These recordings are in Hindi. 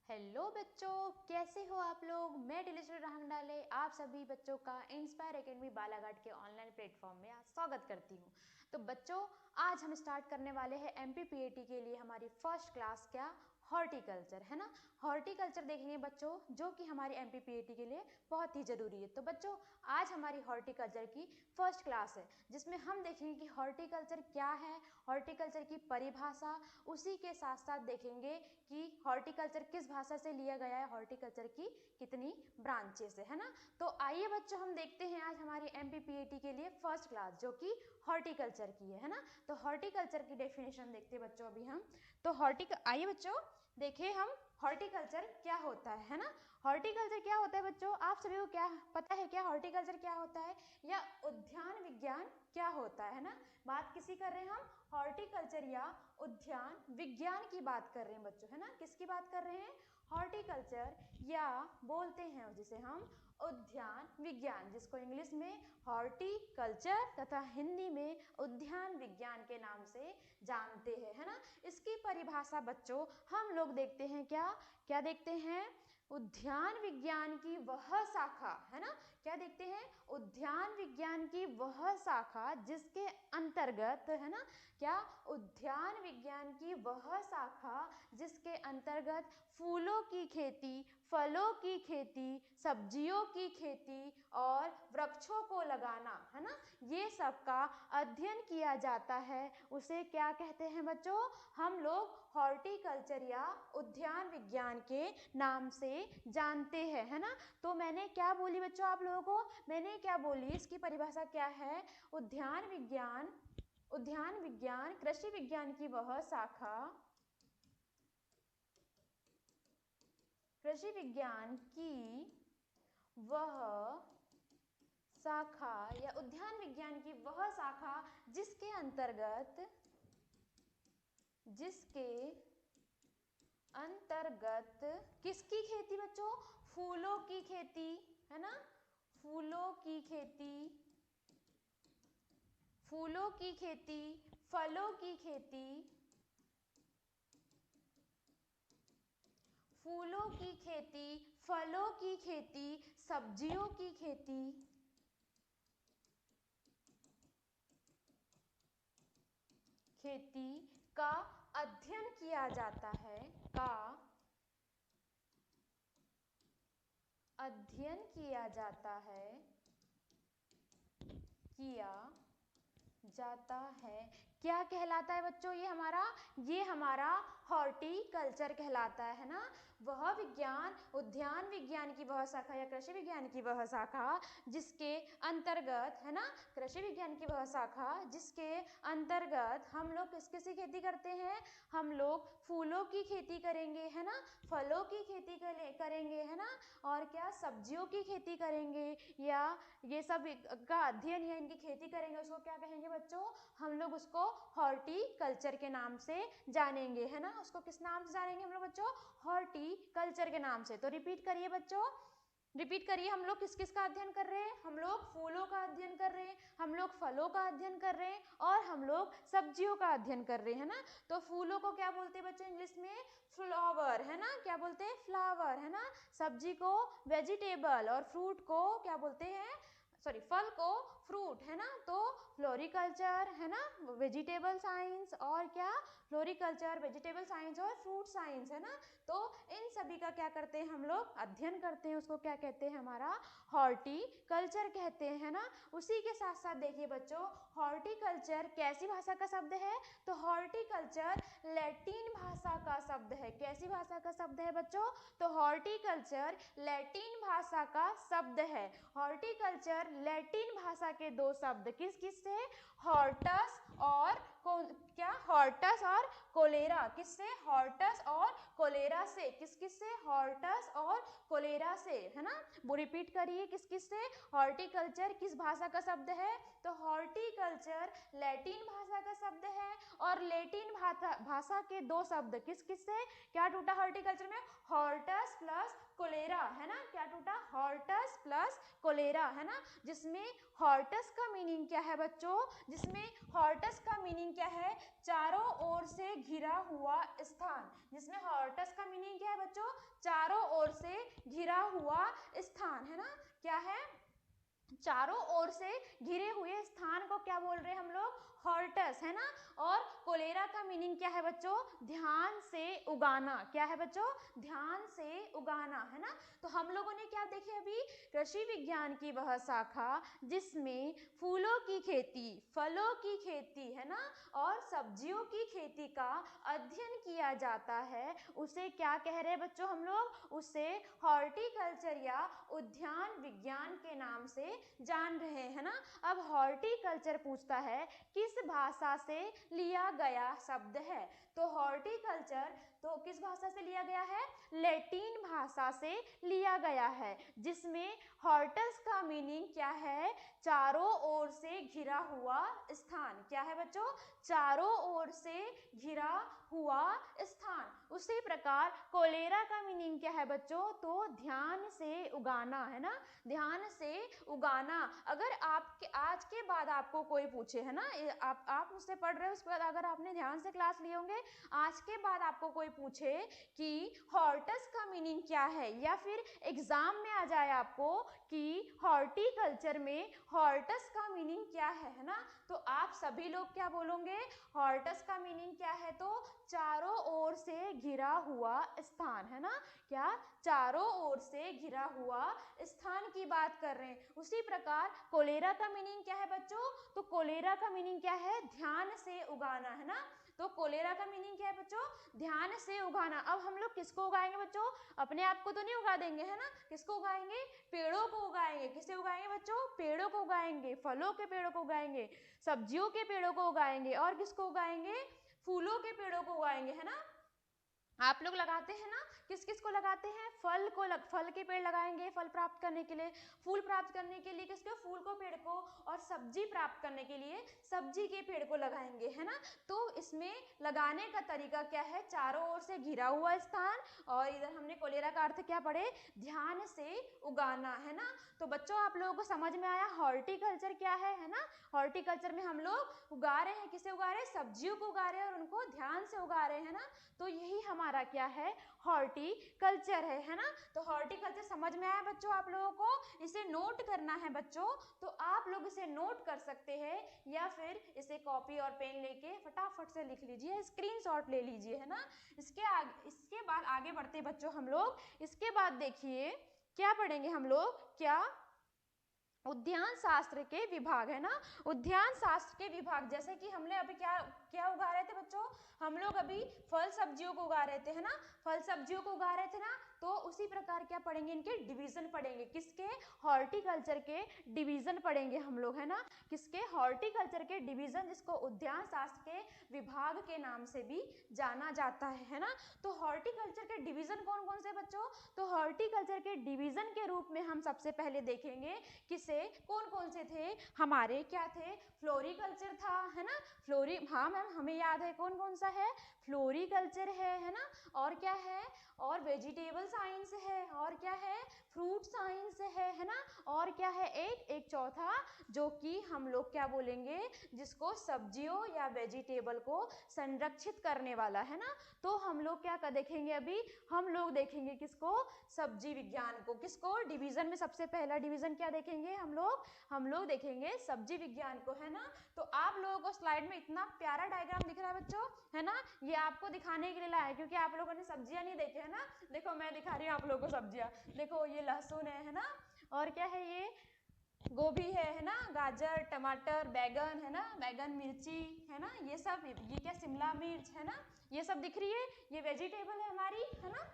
हेलो बच्चों, कैसे हो आप लोग। मैं डिलीशर राहंगडाले आप सभी बच्चों का इंस्पायर एकेडमी बालाघाट के ऑनलाइन प्लेटफॉर्म में आज स्वागत करती हूँ। तो बच्चों, आज हम स्टार्ट करने वाले हैं एमपीपीएटी के लिए हमारी फर्स्ट क्लास क्या हॉर्टिकल्चर, है ना। हॉर्टिकल्चर देखेंगे बच्चों, जो कि हमारी एमपीपीएटी के लिए बहुत ही ज़रूरी है। तो बच्चों, आज हमारी हॉर्टिकल्चर की फर्स्ट क्लास है, जिसमें हम देखेंगे कि हॉर्टिकल्चर क्या है, हॉर्टिकल्चर की परिभाषा, उसी के साथ साथ देखेंगे कि हॉर्टिकल्चर किस भाषा से लिया गया है, हॉर्टिकल्चर की कितनी ब्रांचेस है ना। तो आइए बच्चों, हम देखते हैं आज हमारी एमपीपीएटी के लिए फर्स्ट क्लास जो कि हॉर्टिकल्चर की है ना। तो हॉर्टिकल्चर की डेफिनेशन देखते हैं बच्चों अभी हम। तो आइए बच्चों देखिए हम हॉर्टिकल्चर क्या होता है ना। हॉर्टिकल्चर क्या होता है बच्चों, आप सभी को क्या पता है, क्या हॉर्टिकल्चर क्या होता है, या उद्यान विज्ञान क्या होता है ना। बात किसी कर रहे हैं हम, हॉर्टिकल्चर या उद्यान विज्ञान की बात कर रहे हैं बच्चों, है ना। किसकी बात कर रहे हैं, हॉर्टिकल्चर, या बोलते हैं जिसे हम उद्यान विज्ञान, जिसको इंग्लिश में हॉर्टिकल्चर तथा हिंदी में उद्यान विज्ञान के नाम से जानते हैं, है ना। इसकी परिभाषा बच्चों हम लोग देखते हैं, क्या क्या देखते हैं, उद्यान विज्ञान की वह शाखा, है ना। क्या देखते हैं, उद्यान विज्ञान की वह शाखा जिसके अंतर्गत, है ना, क्या उद्यान विज्ञान की वह शाखा जिसके अंतर्गत फूलों की खेती, फलों की खेती, सब्जियों की खेती और वृक्षों को लगाना, है ना, ये सब का अध्ययन किया जाता है, उसे क्या कहते हैं बच्चों, हम लोग हॉर्टिकल्चर या उद्यान विज्ञान के नाम से जानते हैं, है ना। तो मैंने क्या बोली बच्चों आप लोगों को, मैंने क्या बोली, इसकी परिभाषा क्या है, उद्यान विज्ञान कृषि विज्ञान की वह शाखा, कृषि विज्ञान की वह शाखा या उद्यान विज्ञान की वह शाखा जिसके अंतर्गत किसकी खेती बच्चों, फूलों की खेती, है ना, फूलों की खेती, फूलों की खेती, फलों की खेती, फूलों की खेती, फलों की खेती, सब्जियों की खेती का अध्ययन किया जाता है, का अध्ययन किया जाता है, किया जाता है। क्या कहलाता है बच्चों, ये हमारा हॉर्टिकल्चर कहलाता है ना। वह विज्ञान, उद्यान विज्ञान की वह शाखा या कृषि विज्ञान की वह शाखा जिसके अंतर्गत, है ना, कृषि विज्ञान की वह शाखा जिसके अंतर्गत हम लोग किस किस की खेती करते हैं, हम लोग फूलों की खेती करेंगे, है ना, फलों की खेती करेंगे, है ना, और क्या सब्जियों की खेती करेंगे, या ये सब का अध्ययन या इनकी खेती करेंगे, उसको क्या कहेंगे बच्चों, हम लोग उसको हॉर्टिकल्चर के नाम से जानेंगे, है ना। उसको किस नाम से जानेंगे हम लोग बच्चों, हॉर्टिकल्चर के नाम से। तो रिपीट करिए बच्चों, रिपीट करिए, हम लोग किस किस का अध्ययन कर रहे हैं, हम लोग फूलों का अध्ययन कर रहे हैं, हम लोग फलों का अध्ययन कर रहे हैं, और हम लोग सब्जियों का अध्ययन कर रहे हैं ना। तो फूलों को क्या बोलते हैं बच्चों इंग्लिश में, फ्लावर, है ना, क्या बोलते हैं, फ्लावर, है ना। सब्जी को वेजिटेबल, और फ्रूट को क्या बोलते हैं, सॉरी, फल को फ्रूट, है ना। तो फ्लोरिकल्चर, है ना, वेजिटेबल साइंस, और क्या, फ्लोरिकल्चर, वेजिटेबल साइंस और फ्रूट साइंस, है ना। तो इन सभी का क्या करते हैं हम लोग, अध्ययन करते हैं, उसको क्या कहते हैं, हमारा हॉर्टिकल्चर कहते हैं, है ना। उसी के साथ साथ देखिए बच्चों, हॉर्टिकल्चर कैसी भाषा का शब्द है, तो हॉर्टिकल्चर लैटिन भाषा का शब्द है। कैसी भाषा का शब्द है बच्चों, तो हॉर्टिकल्चर लैटिन भाषा का शब्द है। हॉर्टिकल्चर लैटिन भाषा के दो शब्द किस किस से, हॉर्टस और क्या, हॉर्टस और कोलेरा, किससे, हॉर्टस और कोलेरा से, किस किस से, हॉर्टस और कोलेरा से, है ना। वो रिपीट करिए, किस किस से, हॉर्टिकल्चर किस भाषा का शब्द है, तो हॉर्टिकल्चर लैटिन भाषा का शब्द है, और लेटिन भाषा के दो शब्द किस किस से क्या टूटा हॉर्टिकल्चर में, हॉर्टस प्लस कोलेरा, है ना, क्या टूटा, हॉर्टस प्लस कोलेरा, है ना, जिसमें हॉर्टस का मीनिंग क्या है बच्चों, जिसमें हॉर्टस का मीनिंग क्या है, चारों ओर से घिरा हुआ स्थान, जिसमें हॉर्टस का मीनिंग क्या है बच्चों, चारों ओर से घिरा हुआ स्थान, है ना, क्या है, चारों ओर से घिरे हुए स्थान को क्या बोल रहे हैं हम लोग, हॉर्टस, है ना। और कोलेरा का मीनिंग क्या है बच्चों, ध्यान से उगाना, क्या है बच्चों, ध्यान से उगाना, है ना। तो हम लोगों ने क्या देखे अभी, कृषि विज्ञान की वह शाखा जिसमें फूलों की खेती, फलों की खेती, है ना, और सब्जियों की खेती का अध्ययन किया जाता है, उसे क्या कह रहे हैं बच्चों हम लोग, उसे हॉर्टिकल्चर या उद्यान विज्ञान के नाम से जान रहे हैं ना। अब हॉर्टिकल्चर पूछता है किस भाषा से लिया गया शब्द है, तो हॉर्टिकल्चर तो किस भाषा से लिया गया है, लैटिन भाषा से लिया गया है, जिसमें हॉर्टस का मीनिंग क्या है, चारों ओर से घिरा हुआ स्थान, क्या है बच्चों, चारों ओर से घिरा हुआ स्थान। उसी प्रकार कोलेरा का मीनिंग क्या है बच्चों, तो ध्यान से उगाना, है ना, ध्यान से उगाना। अगर आपके आज के बाद आपको कोई पूछे, है ना, आप मुझसे पढ़ रहे हो, उसके बाद अगर आपने ध्यान से क्लास लिए होंगे, आज के बाद आपको कोई पूछे कि हॉर्टस का मीनिंग क्या है, या फिर एग्जाम में आ जाए आपको कि हॉर्टिकल्चर में हॉर्टस का मीनिंग क्या है ना, तो आप सभी लोग क्या बोलोगे, हॉर्टस का मीनिंग क्या है, तो चारों ओर से घिरा हुआ स्थान, है ना, क्या, चारों ओर से घिरा हुआ स्थान की बात कर रहे हैं। उसी प्रकार कोलेरा का मीनिंग क्या है बच्चों, तो कोलेरा का मीनिंग क्या है, ध्यान से उगाना, है ना, तो कोलेरा का मीनिंग क्या है बच्चों, ध्यान से उगाना। अब हम लोग किसको उगाएंगे बच्चों, अपने आप को तो नहीं उगा देंगे, है ना, किसको उगाएंगे, पेड़ों को उगाएंगे, किसे उगाएंगे बच्चों, पेड़ों को उगाएंगे, फलों के पेड़ों को उगाएंगे, सब्जियों के पेड़ों को उगाएंगे, और किसको उगाएंगे, फूलों के पेड़ों को उगाएंगे, है ना। आप लोग लगाते हैं ना, किस किस को लगाते हैं, फल के पेड़ लगाएंगे फल प्राप्त करने के लिए, फूल प्राप्त करने के लिए किसको, फूल को पेड़ को, और सब्जी प्राप्त करने के लिए सब्जी के पेड़ को लगाएंगे, है ना। तो इसमें लगाने का तरीका क्या है, चारों ओर से घिरा हुआ स्थान, और इधर हमने कोलेरा का अर्थ क्या पढ़े, ध्यान से उगाना, है ना। तो बच्चों आप लोगों को समझ में आया हॉर्टिकल्चर क्या है ना। हॉर्टिकल्चर में हम लोग उगा रहे हैं, किसे उगा रहे हैं, सब्जियों को उगा रहे हैं, और उनको ध्यान से उगा रहे हैं ना। तो यही हमारा क्या है, हॉर्टिकल्चर है ना। तो हॉर्टिकल्चर समझ में आया बच्चों आप लोगों को, इसे नोट करना है बच्चों, तो आप लोग इसे नोट कर सकते हैं, या फिर इसे कॉपी और पेन लेके फटाफट से लिख लीजिए, स्क्रीनशॉट ले लीजिए, है ना। इसके बाद आगे बढ़ते बच्चों हम लोग, इसके बाद देखिए क्या पढ़ेंगे हम लोग, क्या, उद्यान शास्त्र के विभाग, है ना। उद्यान शास्त्र के विभाग, जैसे कि हमने अभी क्या क्या उगा रहे थे बच्चों, हम लोग अभी फल सब्जियों को उगा रहे थे, है ना, फल सब्जियों को उगा रहे थे ना। तो उसी प्रकार क्या पढ़ेंगे, इनके डिवीजन पढ़ेंगे, किसके, हॉर्टिकल्चर के डिवीजन पढ़ेंगे हम लोग, है ना, किसके, हॉर्टिकल्चर के डिवीजन, जिसको उद्यान शास्त्र के विभाग के नाम से भी जाना जाता है ना। तो हॉर्टिकल्चर के डिवीजन कौन कौन से बच्चों, तो हॉर्टिकल्चर के डिवीजन के रूप में हम सबसे पहले देखेंगे किसे, कौन कौन से थे हमारे, क्या थे, फ्लोरिकल्चर था, है ना, हाँ मैम हमें याद है, कौन कौन सा है, फ्लोरिकल्चर है ना, और क्या है, और वेजिटेबल साइंस है, और क्या है, फ्रूट साइंस है ना, और क्या है, एक चौथा जो कि हम लोग क्या बोलेंगे, जिसको सब्जियों या वेजिटेबल को संरक्षित करने वाला, है ना। तो हम लोग क्या देखेंगे अभी, हम लोग देखेंगे किसको, सब्जी विज्ञान को, किसको, डिवीजन में सबसे पहला डिवीजन क्या देखेंगे हम लोग देखेंगे सब्जी विज्ञान को, है ना। तो आप लोगों को स्लाइड में इतना प्यारा डायग्राम दिख रहा है बच्चों, है ना, ये आपको दिखाने के लिए लाया है, क्योंकि आप लोगों ने सब्जियां नहीं देखे, है ना। देखो मैं दिखा रही हूँ आप लोगों को सब्जियां, देखो ये लहसुन है ना, और क्या है, ये गोभी है ना, गाजर, टमाटर, बैगन, है ना, बैगन, मिर्ची, है ना, ये सब, ये क्या, शिमला मिर्च, है ना, ये सब दिख रही है, ये वेजिटेबल है हमारी, है ना,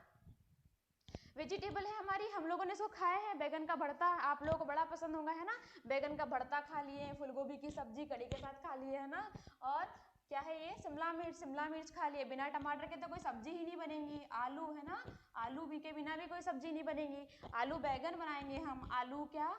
वेजिटेबल है हमारी, हम लोगों ने इसको खाया है। बैगन का भरता आप लोगों को बड़ा पसंद होगा, है ना, बैगन का भरता खा लिए, फूलगोभी की सब्जी कड़ी के साथ खा लिए, है ना, और क्या है ये, शिमला मिर्च खा लिए, बिना टमाटर के तो कोई सब्जी ही नहीं बनेगी, आलू, है ना, आलू भी के बिना भी कोई सब्जी नहीं बनेगी, आलू बैगन बनाएंगे हम, आलू क्या,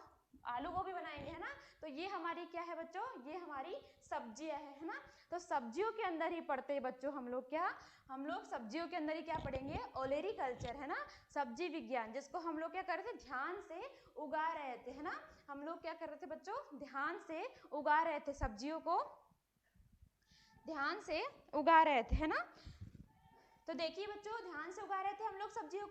आलू गोभी बनाएंगे, है ना। तो ये हमारी क्या है बच्चों, ये हमारी सब्जियां है ना। तो सब्जियों के अंदर ही पढ़ते हैं बच्चों हम लोग क्या, हम लोग सब्जियों के अंदर ही क्या पढ़ेंगे, ओलेरीकल्चर, है ना, सब्जी विज्ञान, जिसको हम लोग क्या कर रहे थे, ध्यान से उगा रहे थे, है ना। हम लोग क्या कर रहे थे बच्चों, ध्यान से उगा रहे थे, सब्जियों को ध्यान से उगा रहे थे, है ना। तो देखिए बच्चों, ध्यान से उगा रहे थे हम लोग सब्जियों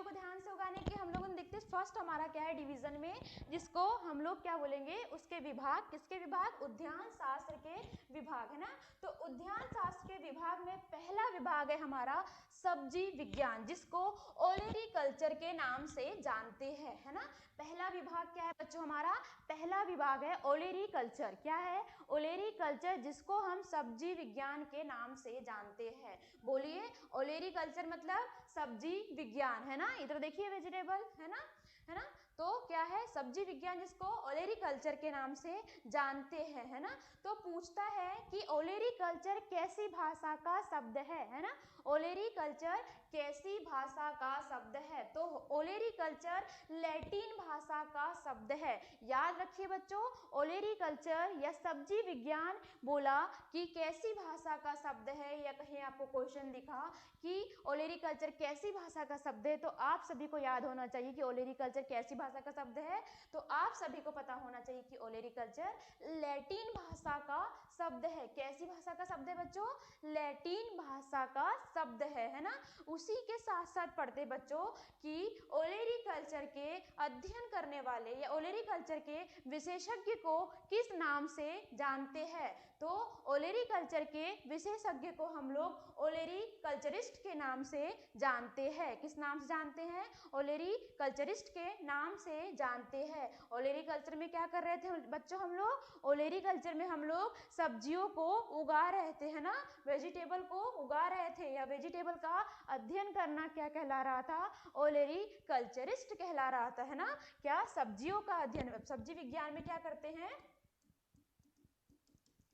को ध्यान से उगाने के हम लोगों ने देखते फर्स्ट हमारा क्या है डिवीजन में, जिसको हम लोग क्या बोलेंगे, उसके विभाग, किसके विभाग, उद्यान शास्त्र के विभाग, है ना। तो उद्यान शास्त्र के विभाग में पहला विभाग है हमारा सब्जी विज्ञान, जिसको ओलेरीकल्चर के नाम से जानते हैं, है ना। पहला विभाग क्या है बच्चों हमारा, पहला विभाग है ओलेरीकल्चर, क्या है, ओलेरीकल्चर, जिसको हम सब्जी विज्ञान के नाम से जानते हैं। बोलिए, ओलेरीकल्चर मतलब सब्जी विज्ञान, है ना। इधर देखिए वेजिटेबल, है ना, है ना। तो क्या है, सब्जी विज्ञान, जिसको ओलेरीकल्चर के नाम से जानते हैं, है ना। तो पूछता है कि ओलेरीकल्चर कैसी भाषा का शब्द है ना। ओलेरीकल्चर कैसी भाषा का शब्द है, तो ओलेरीकल्चर लैटिन भाषा का शब्द है। याद रखिए बच्चों, ओलेरीकल्चर या सब्जी विज्ञान बोला कि कैसी भाषा का शब्द है, या कहीं आपको क्वेश्चन दिखा कि ओलेरीकल्चर कैसी भाषा का शब्द है, तो आप सभी को याद होना चाहिए कि ओलेरीकल्चर कैसी भाषा का शब्द है। तो आप सभी को पता होना चाहिए कि ओलेरीकल्चर लैटिन भाषा का शब्द है। कैसी भाषा का शब्द है बच्चों, लैटिन भाषा का शब्द है ना। उसी के साथ साथ पढ़ते बच्चों कि ओलेरीकल्चर के अध्ययन करने वाले या ओलेरीकल्चर के विशेषज्ञ को किस नाम से जानते हैं, तो ओलेरीकल्चर के विशेषज्ञ को हम लोग ओलेरीकल्चरिस्ट के नाम से जानते हैं। किस नाम से जानते हैं, ओलेरीकल्चरिस्ट के नाम से जानते हैं। ओलेरीकल्चर में क्या कर रहे थे बच्चों हम लोग, ओलेरीकल्चर में हम लोग सब्जियों को उगा रहे थे, है ना, वेजिटेबल को उगा रहे थे, या वेजिटेबल का अध्ययन करना क्या कहला रहा था, ओलेरीकल्चरिस्ट कहला रहा था, है ना। क्या, सब्जियों का अध्ययन, सब्जी विज्ञान में क्या करते हैं,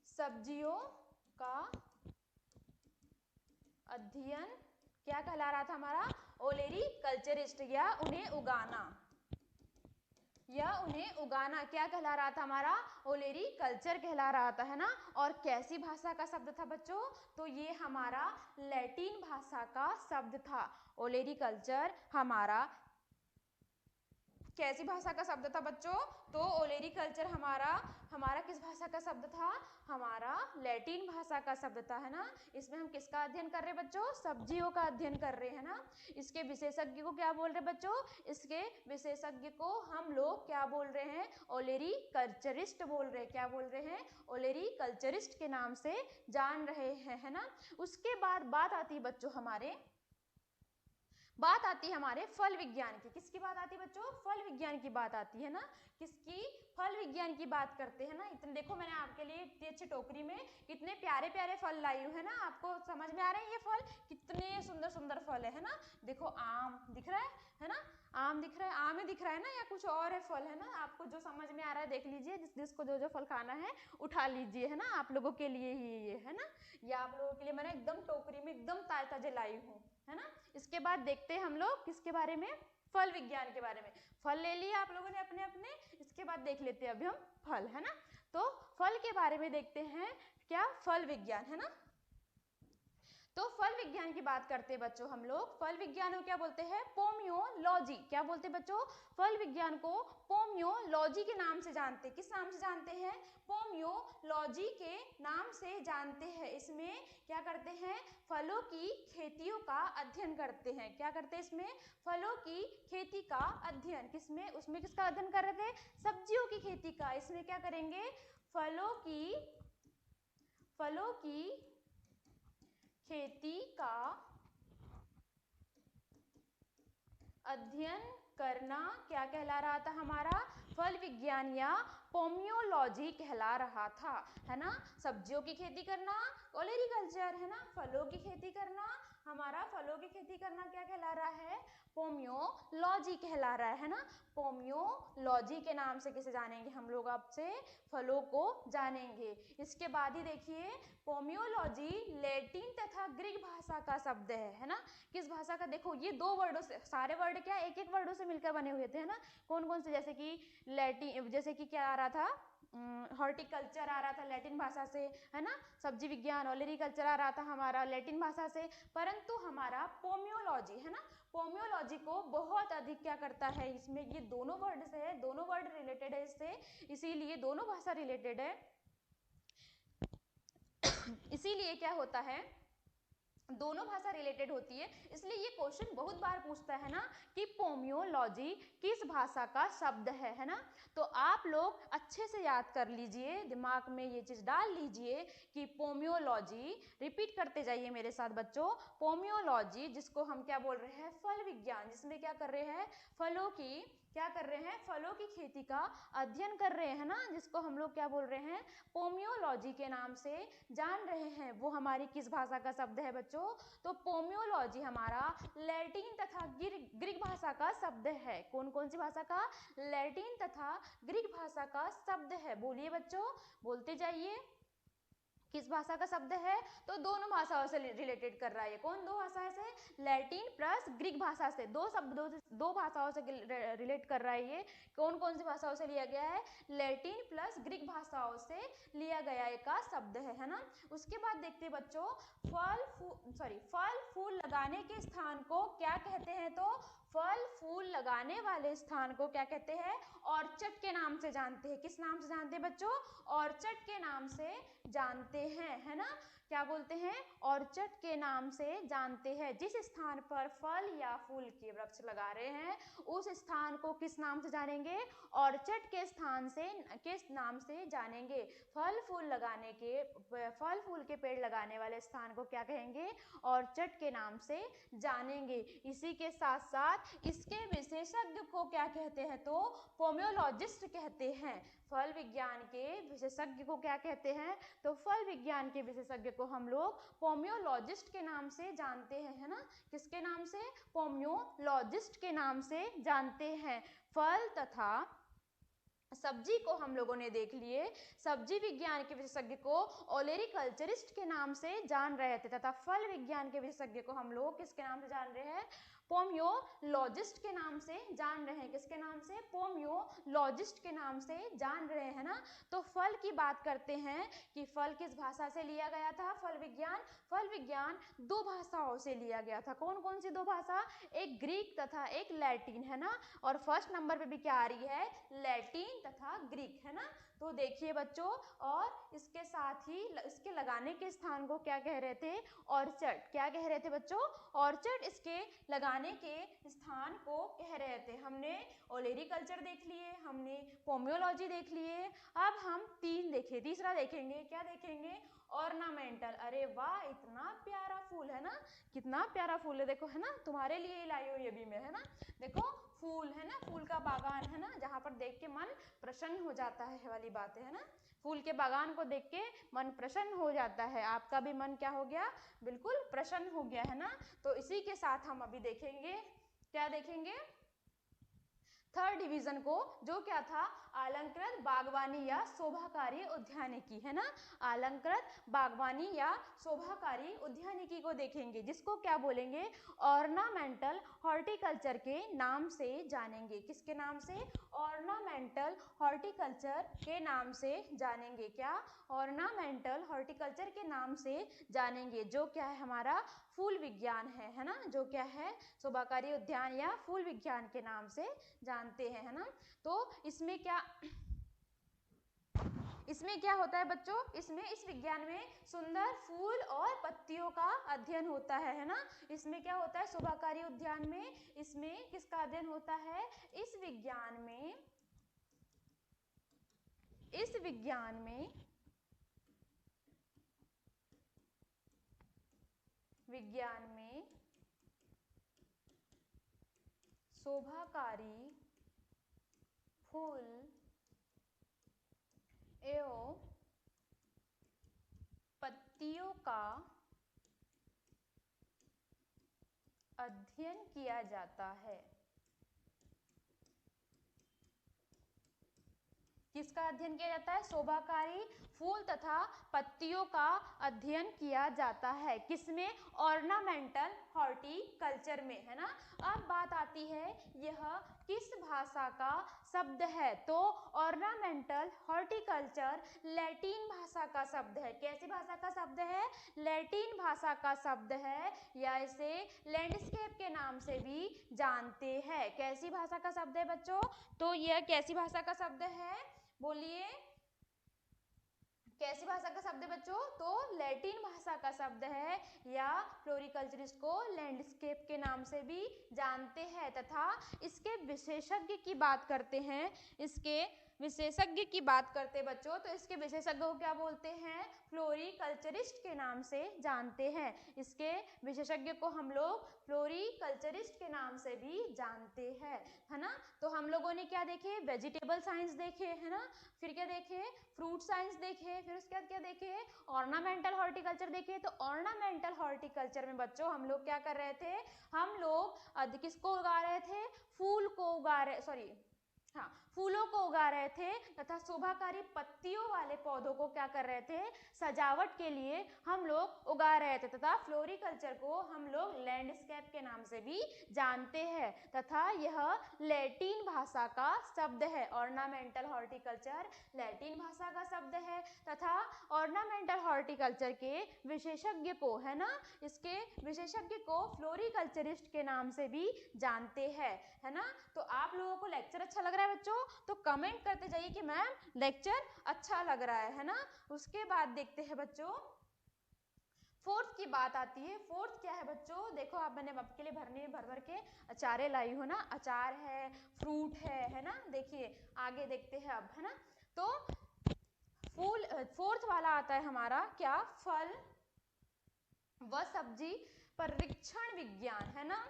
सब्जियों का अध्ययन क्या कहला रहा था हमारा, ओलेरीकल्चरिस्ट, या उन्हें उगाना, या उन्हें उगाना क्या कहला रहा था हमारा, ओलेरीकल्चर कहला रहा था, है ना। और कैसी भाषा का शब्द था बच्चों, तो ये हमारा लैटिन भाषा का शब्द था। ओलेरीकल्चर हमारा कैसी भाषा का शब्द था बच्चों, तो ओलेरीकल्चर हमारा किस भाषा का शब्द था, हमारा लैटिन भाषा का शब्द था, है ना। इसमें हम किसका अध्ययन कर रहे हैं बच्चों, सब्जियों का अध्ययन कर रहे हैं ना। इसके विशेषज्ञ को क्या बोल रहे हैं बच्चों, इसके विशेषज्ञ को हम लोग क्या बोल रहे हैं, ओलेरीकल्चरिस्ट बोल रहे हैं। क्या बोल रहे हैं, ओलेरीकल्चरिस्ट के नाम से जान रहे हैं, है ना। उसके बाद बात आती है बच्चों बात आती है हमारे फल विज्ञान की। किसकी बात आती है बच्चों, फल विज्ञान की बात आती है ना। किसकी, फल विज्ञान की बात करते हैं ना। इतने देखो, मैंने आपके लिए इतनी अच्छी टोकरी में कितने प्यारे प्यारे फल लाई हूँ, है ना। आपको समझ में आ रहे हैं ये फल, कितने सुंदर सुंदर फल है ना। देखो, आम दिख रहा है ना, आम दिख रहा है, आम ही दिख रहा है ना, या कुछ और है फल, है ना। आपको जो समझ में आ रहा है देख लीजिए, जिसको जो जो फल खाना है उठा लीजिए, है ना। आप लोगों के लिए ही ये है ना, ये आप लोगों के लिए मैंने एकदम टोकरी में एकदम ताजे ताजे लाई हूँ, है ना। इसके बाद देखते हैं हम लोग किसके बारे में, फल विज्ञान के बारे में। फल ले लिए आप लोगों ने अपने अपने, इसके बाद देख लेते हैं अभी हम फल, है ना। तो फल के बारे में देखते हैं, क्या, फल विज्ञान, है ना। तो फल विज्ञान की बात करते हैं बच्चों हम लोग। फल विज्ञान को क्या बोलते हैं, पोमियोलॉजी। क्या बोलते हैं बच्चों, फल विज्ञान को पोमियोलॉजी के नाम से जानते हैं। किस नाम से जानते हैं, पोमियोलॉजी के नाम से जानते हैं। इसमें क्या करते हैं, फलों की खेतियों का अध्ययन करते हैं। क्या करते हैं इसमें, फलों की खेती का अध्ययन। किसमें, उसमें किसका अध्ययन कर रहे थे, सब्जियों की खेती का। इसमें क्या करेंगे, फलों की खेती का अध्ययन करना क्या कहला रहा था हमारा, फल विज्ञान या पोमियोलॉजी कहला रहा था, है ना। सब्जियों की खेती करना ओलेरीकल्चर, है ना। फलों की खेती करना हमारा फलों की खेती करना क्या कहला रहा है? पोमियोलॉजी कहला रहा है ना। पोमियोलॉजी के नाम से किसे जानेंगे हम लोग? आपसे फलों को जानेंगे। इसके बाद ही देखिए, पोमियोलॉजी लैटिन तथा ग्रीक भाषा का शब्द है ना। किस भाषा का? देखो ये दो वर्डों से, सारे वर्ड क्या एक एक वर्डों से मिलकर बने हुए थे है ना। कौन कौन से? जैसे कि लैटिन, जैसे कि क्या आ रहा था, हॉर्टिकल्चर आ रहा था लैटिन भाषा से है ना। सब्जी विज्ञान ओलेरिकल्चर आ रहा था हमारा लैटिन भाषा से। परंतु हमारा पोमियोलॉजी है ना, पोमियोलॉजी को बहुत अधिक क्या करता है, इसमें ये दोनों वर्ड से है, दोनों वर्ड रिलेटेड है इससे, इसीलिए दोनों भाषा रिलेटेड है। इसीलिए क्या होता है, दोनों भाषा रिलेटेड होती है। इसलिए ये क्वेश्चन बहुत बार पूछता है ना कि पोमियोलॉजी किस भाषा का शब्द है ना। तो आप लोग अच्छे से याद कर लीजिए, दिमाग में ये चीज डाल लीजिए कि पोमियोलॉजी, रिपीट करते जाइए मेरे साथ बच्चों, पोमियोलॉजी जिसको हम क्या बोल रहे हैं? फल विज्ञान, जिसमें क्या कर रहे हैं? फलों की क्या कर रहे हैं? फलों की खेती का अध्ययन कर रहे हैं ना, जिसको हम लोग क्या बोल रहे हैं? पोमियोलॉजी के नाम से जान रहे हैं। वो हमारी किस भाषा का शब्द है बच्चों? तो पोमियोलॉजी हमारा लैटिन तथा ग्रीक भाषा का शब्द है। कौन कौन सी भाषा का? लैटिन तथा ग्रीक भाषा का शब्द है। बोलिए बच्चों, बोलते जाइए, किस भाषा का शब्द है? तो दोनों भाषाओं से रिलेटेड कर रहा है। कौन दो भाषा से? लैटिन प्लस ग्रीक भाषा से, दो शब्दों से, दो भाषाओं से रिलेट कर रहा है ये। कौन कौन सी भाषाओं से लिया गया है? लैटिन प्लस ग्रीक भाषाओं से लिया गया एक का शब्द है ना। उसके बाद देखते हैं बच्चों, फल फूल लगाने के स्थान को क्या कहते हैं? तो फल फूल लगाने वाले स्थान को क्या कहते हैं? ऑर्चर्ड के नाम से जानते हैं। किस नाम से जानते हैं बच्चों? ऑर्चर्ड के नाम से जानते हैं है ना। क्या बोलते हैं? ऑर्चर्ड के नाम से जानते हैं। जिस स्थान पर फल या फूल के वृक्ष लगा रहे हैं उस स्थान को किस नाम से जानेंगे? ऑर्चर्ड के स्थान से, किस नाम से जानेंगे? फल फूल लगाने के, फल फूल के पेड़ लगाने वाले स्थान को क्या कहेंगे? ऑर्चर्ड के नाम से जानेंगे। इसी के साथ साथ इसके विशेषज्ञ को क्या कहते हैं? तो पोमियोलॉजिस्ट कहते हैं। फल विज्ञान के विशेषज्ञ को क्या कहते हैं? तो फल विज्ञान के विशेषज्ञ को हम लोग पोमियोलॉजिस्ट के नाम से जानते हैं है ना। किसके नाम से? पोमियोलॉजिस्ट के नाम से जानते हैं। फल तथा सब्जी को हम लोगों ने देख लिए, सब्जी विज्ञान के विशेषज्ञ को ओलेरिकल्चरिस्ट के नाम से जान रहे थे, तथा फल विज्ञान के विशेषज्ञ को हम लोग किसके नाम से जान रहे हैं? पोमियोलॉजिस्ट के नाम से जान रहे हैं। किसके नाम से? पोमियोलॉजिस्ट के नाम से जान रहे हैं ना। तो फल की बात करते हैं कि फल किस भाषा से लिया गया था? फल विज्ञान दो भाषाओं से लिया गया था। कौन कौन सी दो भाषा? एक ग्रीक तथा एक लैटिन है ना। और फर्स्ट नंबर पे भी क्या आ रही है? लैटिन तथा ग्रीक है ना। तो देखिए बच्चों, और इसके साथ ही इसके लगाने के स्थान को क्या कह रहे थे? ऑर्चर्ड। क्या कह रहे थे बच्चों? ऑर्चर्ड इसके लगाने के स्थान को कह रहे थे। हमने ओलेरिकल्चर देख लिए, हमने पोमियोलॉजी देख लिए। अब हम तीन देखें, तीसरा देखेंगे। क्या देखेंगे? ऑर्नामेंटल। अरे वाह, इतना प्यारा फूल है ना, कितना प्यारा फूल है, देखो है ना, तुम्हारे लिए ही लाई हुई अभी मैं है ना। देखो फूल है ना, फूल का बागान है ना, जहाँ पर देख के मन प्रसन्न हो जाता है वाली बात है ना। फूल के बागान को देख के मन प्रसन्न हो जाता है। आपका भी मन क्या हो गया? बिल्कुल प्रसन्न हो गया है ना। तो इसी के साथ हम अभी देखेंगे, क्या देखेंगे? थर्ड डिवीजन को, जो क्या था? अलंकृत बागवानी या शोभाकारी उद्यानिकी है ना। अलंकृत बागवानी या शोभाकारी उद्यानिकी को देखेंगे, जिसको क्या बोलेंगे? ऑर्नामेंटल हॉर्टिकल्चर के नाम से जानेंगे। किसके नाम से? ऑर्नामेंटल हॉर्टिकल्चर के नाम से जानेंगे। क्या? ऑर्नामेंटल हॉर्टिकल्चर के नाम से जानेंगे, जो क्या है? हमारा फूल विज्ञान है ना। जो क्या है? शोभाकारी उद्यान या फूल विज्ञान के नाम से जानते हैं है ना। तो इसमें क्या होता है बच्चों? इसमें, इस विज्ञान में सुंदर फूल और पत्तियों का अध्ययन होता है ना। इसमें क्या होता है? शोभाकारी उद्यान में इसमें किसका अध्ययन होता है? इस विज्ञान में शोभाकारी फूल एवं पत्तियों का अध्ययन किया जाता है। किसका अध्ययन किया जाता है? शोभाकारी फूल तथा पत्तियों का अध्ययन किया जाता है। किसमें? ऑर्नामेंटल हॉर्टिकल्चर में, है ना। अब बात आती है यह किस भाषा का शब्द है? तो ऑर्नामेंटल हॉर्टिकल्चर लैटिन भाषा का शब्द है। कैसी भाषा का शब्द है? लैटिन भाषा का शब्द है, या इसे लैंडस्केप के नाम से भी जानते हैं। कैसी भाषा का शब्द है बच्चों? तो यह कैसी भाषा का शब्द है? बोलिए, कैसी भाषा का शब्द है बच्चों? तो लैटिन भाषा का शब्द है, या फ्लोरिकल्चरिस्ट को लैंडस्केप के नाम से भी जानते हैं। तथा इसके विशेषज्ञ की बात करते हैं, इसके विशेषज्ञ की बात करते बच्चों, तो इसके विशेषज्ञ को क्या बोलते हैं? फ्लोरिकल्चरिस्ट के नाम से जानते हैं। इसके विशेषज्ञ को हम लोग फ्लोरिकल्चरिस्ट के नाम से भी जानते हैं, है ना। तो हम लोगों ने क्या देखे? वेजिटेबल साइंस देखे, है ना। फिर क्या देखे? फ्रूट साइंस देखे। फिर उसके बाद क्या देखे? ऑर्नामेंटल हॉर्टिकल्चर देखे। तो ऑर्नामेंटल हॉर्टिकल्चर में बच्चों हम लोग क्या कर रहे थे? हम लोग किसको उगा रहे थे? फूल को उगा रहे, सॉरी हाँ, फूलों को उगा रहे थे तथा शोभाकारी पत्तियों वाले पौधों को क्या कर रहे थे? सजावट के लिए हम लोग उगा रहे थे। तथा फ्लोरिकल्चर को हम लोग लैंडस्केप के नाम से भी जानते हैं। तथा यह लैटिन भाषा का शब्द है। ऑर्नामेंटल हॉर्टिकल्चर लैटिन भाषा का शब्द है। तथा ऑर्नामेंटल हॉर्टिकल्चर के विशेषज्ञ को, है ना, इसके विशेषज्ञ को फ्लोरिकल्चरिस्ट के नाम से भी जानते हैं, है ना। तो आप लोगों को लेक्चर अच्छा लग रहा है बच्चों? तो कमेंट करते जाइए कि मैम लेक्चर अच्छा लग रहा है ना। उसके बाद देखते हैं बच्चों, फोर्थ की बात आती है। फोर्थ क्या है बच्चों? देखो, आप मैंने आपके लिए भरने भर भर के अचारे लाई हो ना। अचार है, फ्रूट है ना। देखिए आगे देखते हैं अब, है ना। तो फूल फोर्थ वाला आता है हमारा क्या? फल व सब्जी परीक्षण विज्ञान, है ना।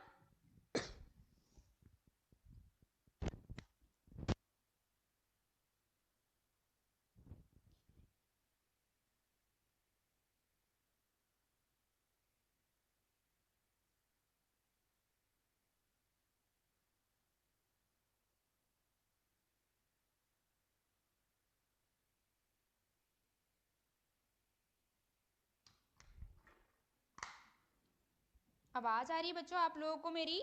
आवाज आ रही है बच्चों आप लोगों को मेरी?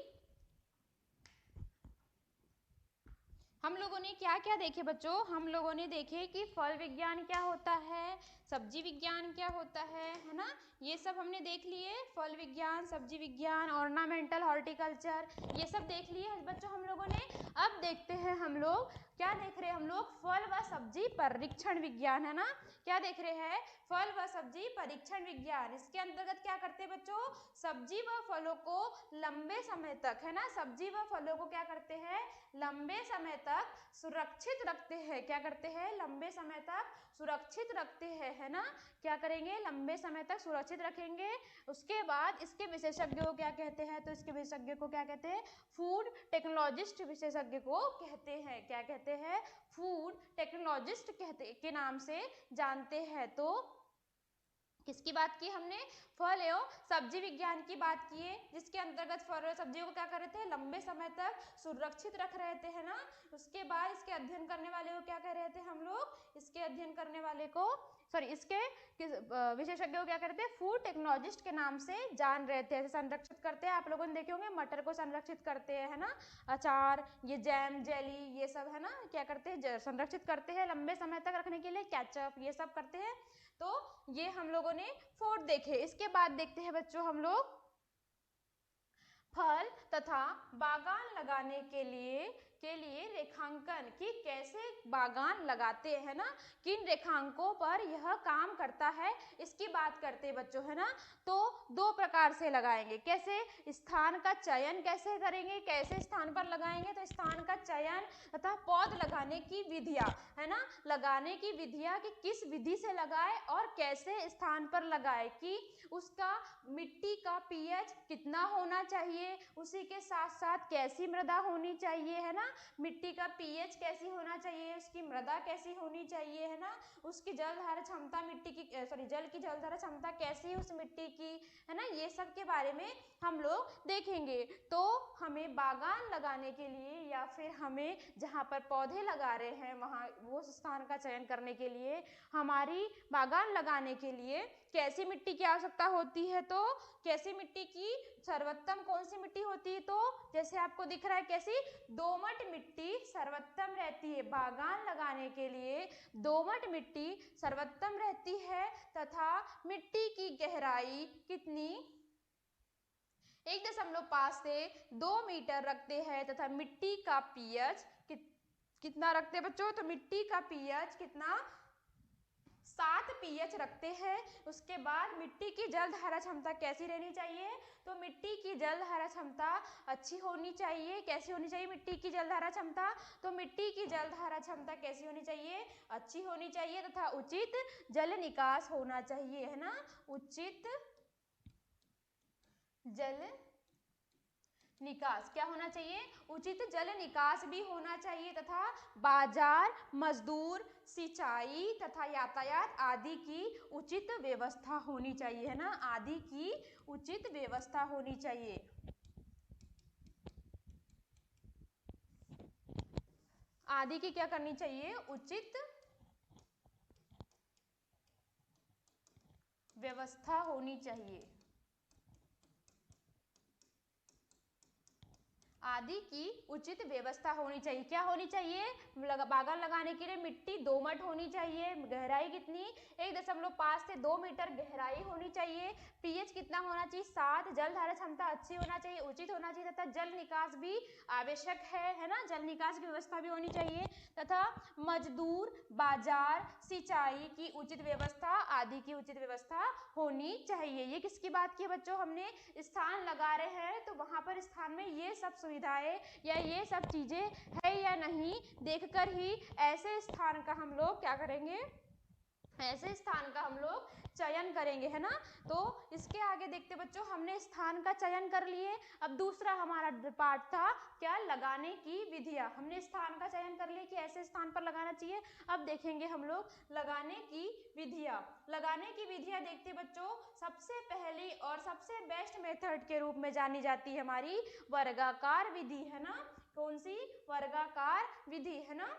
हम लोगों ने क्या क्या देखे बच्चों? हम लोगों ने देखे कि फल विज्ञान क्या होता है, सब्जी विज्ञान क्या होता है ना। ये सब हमने देख लिए। फल विज्ञान, सब्जी विज्ञान, ऑर्नामेंटल हॉर्टिकल्चर, ये सब देख लिए बच्चों हम लोगों ने। अब देखते हैं हम लोग क्या देख रहे हैं? हम लोग फल व सब्जी परीक्षण विज्ञान, है ना। क्या देख रहे हैं? फल व सब्जी परीक्षण विज्ञान। इसके अंतर्गत क्या करते हैं बच्चों? सब्जी व फलों को लंबे समय तक, है ना, सब्जी व फलों को क्या करते हैं? लंबे समय तक सुरक्षित रखते हैं। क्या करते हैं? लंबे समय तक सुरक्षित रखते हैं, है ना। क्या करेंगे? लंबे समय तक सुरक्षित रखेंगे। उसके बाद इसके विशेषज्ञ को क्या कहते हैं? तो इसके विशेषज्ञ को क्या कहते हैं? फूड टेक्नोलॉजिस्ट विशेषज्ञ को कहते हैं। क्या कहते हैं? फूड टेक्नोलॉजिस्ट कहते के नाम से जानते हैं। तो किसकी बात की हमने? फल एवं सब्जी विज्ञान की बात की है, जिसके अंतर्गत फल और सब्जियों को क्या कर रहे थे? लंबे समय तक सुरक्षित रख रहे थे, है ना। उसके बाद इसके अध्ययन करने वाले को क्या कह रहे थे हम लोग? इसके अध्ययन करने वाले को, सॉरी, इसके विशेषज्ञ को क्या करते हैं? फूड टेक्नोलॉजिस्ट के नाम से जान रहे थे। ऐसे संरक्षित करते हैं, आप लोगों ने देखे होंगे मटर को संरक्षित करते हैं, है ना। अचार, ये जैम, जेली, ये सब, है ना, क्या करते हैं? संरक्षित करते हैं लंबे समय तक रखने के लिए। केचप, ये सब करते हैं। तो ये हम लोगों ने फोर्थ देखे। इसके बाद देखते हैं बच्चों हम लोग फल तथा बागान लगाने के लिए रेखांकन, कि कैसे बागान लगाते हैं ना, किन रेखांकों पर यह काम करता है, इसकी बात करते हैं बच्चों, है ना। तो दो प्रकार से लगाएंगे। कैसे? स्थान का चयन कैसे करेंगे, कैसे स्थान पर लगाएंगे? तो स्थान का चयन तथा पौध लगाने की विधियां, है ना, लगाने की विधियां कि किस विधि से लगाए और कैसे स्थान पर लगाए, कि उसका मिट्टी का पीएच कितना होना चाहिए, उसी के साथ साथ कैसी मृदा होनी चाहिए, है ना, मिट्टी का पीएच कैसी होना चाहिए, उसकी मृदा कैसी होनी चाहिए, है ना, उसकी जलधारण क्षमता, मिट्टी की जल की जलधारण क्षमता कैसी है उस मिट्टी की, है ना, ये सब के बारे में हम लोग देखेंगे। तो हमें बागान लगाने के लिए या फिर हमें जहाँ पर पौधे लगा रहे हैं वहाँ वो स्थान का चयन करने के लिए, हमारी बागान लगाने के लिए कैसी मिट्टी की आवश्यकता होती है, तो कैसी मिट्टी की सर्वोत्तम कौन सी मिट्टी होती है, तो जैसे आपको दिख रहा है कैसी, दोमट मिट्टी सर्वोत्तम रहती है। बागान लगाने के लिए दोमट मिट्टी सर्वोत्तम रहती है तथा मिट्टी की गहराई कितनी, 1.5 से 2 मीटर रखते हैं तथा मिट्टी का पीएच कितना रखते हैं बच्चों, तो मिट्टी का पीएच कितना, 7 पीएच रखते हैं। उसके बाद मिट्टी की जल धारण क्षमता कैसी रहनी चाहिए, तो मिट्टी की जल धारण क्षमता अच्छी होनी चाहिए। कैसी होनी चाहिए मिट्टी की जल धारण क्षमता, तो मिट्टी की जल धारण क्षमता कैसी होनी चाहिए, अच्छी होनी चाहिए तथा उचित जल निकास होना चाहिए, है ना, उचित जल निकास क्या होना चाहिए, उचित जल निकास भी होना चाहिए तथा बाजार, मजदूर, सिंचाई तथा यातायात आदि की उचित व्यवस्था होनी चाहिए, है ना, आदि की उचित व्यवस्था होनी चाहिए। आदि की क्या करनी चाहिए, उचित व्यवस्था होनी चाहिए। आदि की उचित व्यवस्था होनी चाहिए। क्या होनी चाहिए, बागान लगाने के लिए मिट्टी दोमट होनी चाहिए, गहराई कितनी, 1.5 से 2 मीटर गहराई होनी चाहिए, पीएच कितना होना चाहिए, 7, जल धारण क्षमता अच्छी होना चाहिए, उचित होना चाहिए तथा जल निकास भी आवश्यक है ना, जल निकास की व्यवस्था भी होनी चाहिए तथा मजदूर, बाजार, सिंचाई की उचित व्यवस्था आदि की उचित व्यवस्था होनी चाहिए। ये किसकी बात की है बच्चों, हमने स्थान लगा रहे हैं तो वहां पर स्थान में ये सब सुविधाएं या ये सब चीजें है या नहीं देखकर ही ऐसे स्थान का हम लोग क्या करेंगे, ऐसे स्थान का हम लोग चयन करेंगे, है ना। तो इसके आगे देखते बच्चों, हमने स्थान का चयन कर लिए। अब दूसरा हमारा पार्ट था क्या, लगाने की विधियां। हमने स्थान का चयन कर लिया कि ऐसे स्थान पर लगाना चाहिए। अब देखेंगे हम लोग लगाने की विधियां। लगाने की विधियां देखते बच्चों, सबसे पहली और सबसे बेस्ट मेथड के रूप में जानी जाती है हमारी वर्गाकार विधि, है ना। कौन सी, वर्गाकार विधि, है ना।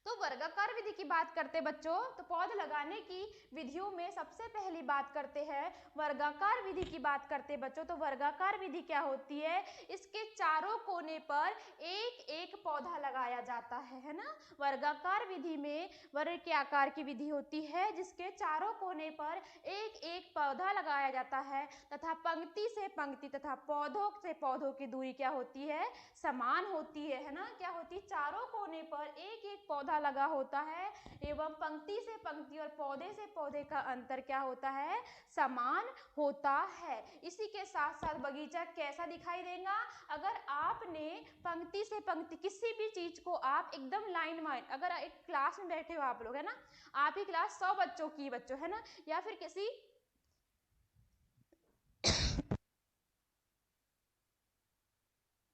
तो वर्गाकार विधि की बात करते बच्चों, तो पौध लगाने की विधियों में सबसे पहली बात करते हैं वर्गाकार विधि की बात करते बच्चों। तो वर्गाकार विधि क्या होती है, इसके चारों कोने पर एक एक पौधा लगाया जाता है ना। वर्गाकार विधि में वर्ग के आकार की विधि होती है जिसके चारों कोने पर एक एक पौधा लगाया जाता है तथा पंक्ति से पंक्ति तथा पौधों से पौधों की दूरी क्या होती है, समान होती है ना। क्या होती है, चारों कोने पर एक एक पौधा लगा होता है एवं पंक्ति से पंक्ति और पौधे से पौधे का अंतर क्या होता है, समान होता है। इसी के साथ साथ बगीचा कैसा दिखाई देगा, अगर आपने पंक्ति से पंक्ति किसी भी चीज को आप एकदम लाइन वाइन, अगर एक क्लास में बैठे हो आप लोग, है ना, आपकी क्लास 100 बच्चों की बच्चों, है ना, या फिर किसी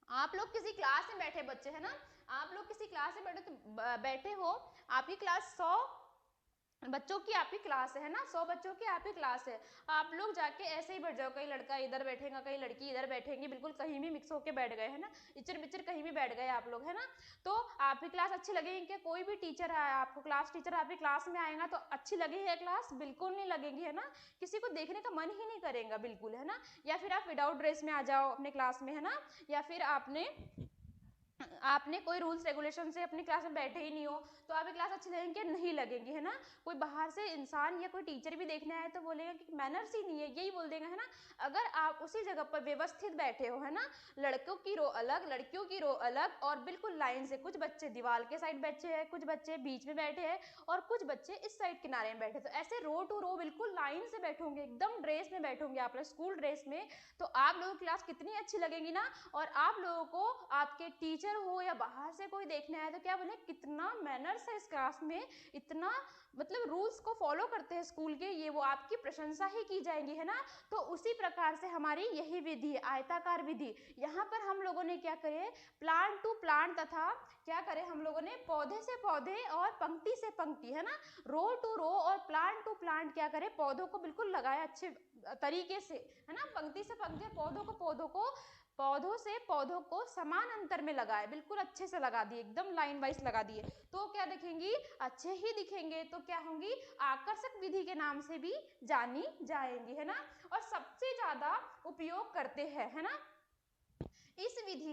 आप लोग किसी क्लास में बैठे बच्चे, है ना, आप लोग किसी क्लास में बैठे तो बैठे हो, आपकी क्लास 100 बच्चों की आपकी क्लास है ना, 100 बच्चों की आपकी क्लास है। आप लोग जाके ऐसे ही बैठ जाओ, कहीं लड़का इधर बैठेगा, कहीं लड़की इधर बैठेंगी, बिल्कुल कहीं भी मिक्स होके बैठ गए, है ना, इचर बिचर कहीं भी बैठ गए आप लोग, है ना। तो आपकी क्लास अच्छी लगेगी क्या, कोई भी टीचर है आपको, क्लास टीचर आपकी क्लास में आएगा तो अच्छी लगेगी क्लास, बिल्कुल नहीं लगेगी, है ना, किसी को देखने का मन ही नहीं करेगा बिल्कुल, है ना। या फिर आप विदाउट ड्रेस में आ जाओ अपने क्लास में, है ना, या फिर आपने कोई रूल्स रेगुलेशन से अपनी क्लास में बैठे ही नहीं हो तो आपकी क्लास अच्छी लगेगी नहीं लगेगी, है ना। कोई बाहर से इंसान या कोई टीचर भी देखने आए तो बोलेगा कि मैनर्स ही नहीं है, यही बोल देगा, है ना। अगर आप उसी जगह पर व्यवस्थित बैठे हो, है ना, लड़कों की रो अलग, लड़कियों की रो अलग और बिल्कुल लाइन से, कुछ बच्चे दीवार के साइड बैठे हैं, कुछ बच्चे बीच में बैठे हैं और कुछ बच्चे इस साइड किनारे में बैठे, तो ऐसे रो टू रो बिल्कुल लाइन से बैठोगे, एकदम ड्रेस में बैठोगे आप लोग, स्कूल ड्रेस में, तो आप लोगों की क्लास कितनी अच्छी लगेगी ना। और आप लोगों को आपके टीचर टीचर हो या बाहर से कोई देखने आया तो क्या बोले, कितना मैनर्स है इस क्लास में, इतना मतलब रूल्स को फॉलो करते हैं स्कूल के, ये वो आपकी प्रशंसा ही की जाएगी, है ना। तो उसी प्रकार से हमारी यही विधि है, आयताकार विधि। यहाँ पर हम लोगों ने क्या करे, प्लांट टू प्लांट तथा क्या करे हम लोगों ने, पौधे से पौधे और पंक्ति से पंक्ति, है ना, रो टू रो और प्लांट टू प्लांट क्या करे, पौधों को बिल्कुल लगाया अच्छे तरीके से, है ना, पंक्ति से पंक्ति, पौधों से पौधों को समान अंतर में लगाए, बिल्कुल अच्छे से लगा दिए, एकदम लाइन वाइज लगा दिए, तो क्या दिखेंगी, अच्छे ही दिखेंगे, तो क्या होंगी, आकर्षक विधि के नाम से भी जानी जाएंगी, है ना। और सबसे ज्यादा उपयोग करते हैं, है ना, इस विधि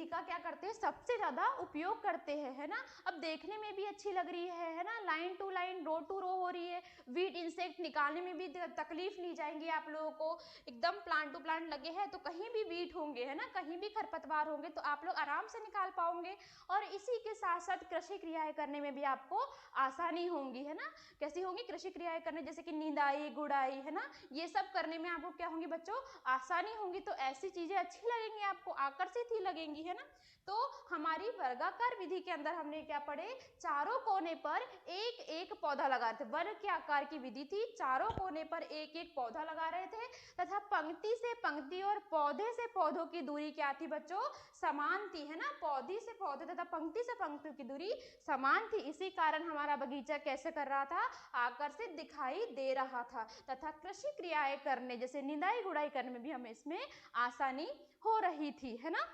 का क्या करते हैं, सबसे ज्यादा उपयोग करते हैं, है ना। अब देखने में भी अच्छी लग रही है ना, line to line, row to row हो रही है, वीट इंसेक्ट निकालने में भी तकलीफ नहीं जाएंगी आप लोगों को, एकदम प्लांट टू प्लांट लगे हैं तो कहीं भी वीट होंगे, है ना, कहीं भी खरपतवार होंगे तो आप लोग आराम से निकाल पाओगे, और इसी के साथ साथ कृषि क्रियाएं करने में भी आपको आसानी होंगी, है ना। कैसी होंगी कृषि क्रियाएं करने, जैसे कि निंदाई गुड़ाई, है ना, ये सब करने में आपको क्या होंगी बच्चों, आसानी होंगी, तो ऐसी चीजें अच्छी लगेंगी आपको, आकर्षित ही लगेंगी, है ना। तो हमारी वर्गाकार विधि के अंदर हमने क्या पढ़े, चारों कोने पर एक एक पौधा लगा रहे थे, वर्ग के आकार की विधि थी, चारों कोने पर एक एक पौधा लगा रहे थे, तथा पंक्ति से पंक्ति और पौधे से पौधों की दूरी क्या थी बच्चों, समान थी, है ना, पौधे से पौधे तथा पंक्ति से पंक्ति की दूरी समान थी, इसी कारण हमारा बगीचा कैसे कर रहा था, आकर्षित दिखाई दे रहा था, तथा कृषि क्रियाएं करने जैसे निंदाई गुड़ाई करने में भी हमें इसमें आसानी हो रही थी, है ना।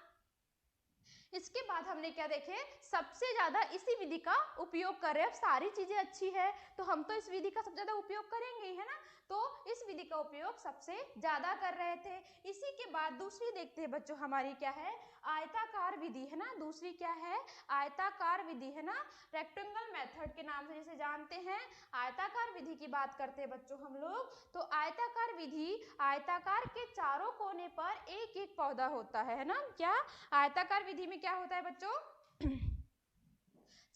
इसके बाद हमने क्या देखे, सबसे ज्यादा इसी विधि का उपयोग कर रहे हैं, अब सारी चीजें अच्छी है तो हम तो इस विधि का सबसे ज्यादा उपयोग करेंगे, है ना, तो इस विधि का उपयोग सबसे ज्यादा कर रहे थे। इसी के बाद दूसरी देखते हैं बच्चों, हमारी क्या है, आयताकार विधि, है ना, दूसरी क्या है, आयताकार विधि, है ना, रेक्टेंगल मेथड के नाम से जिसे जानते हैं, आयताकार विधि की बात करते हैं बच्चों हम लोग। तो आयताकार विधि, आयताकार के चारों कोने पर एक एक पौधा होता है ना, क्या, आयताकार विधि में क्या होता है बच्चों,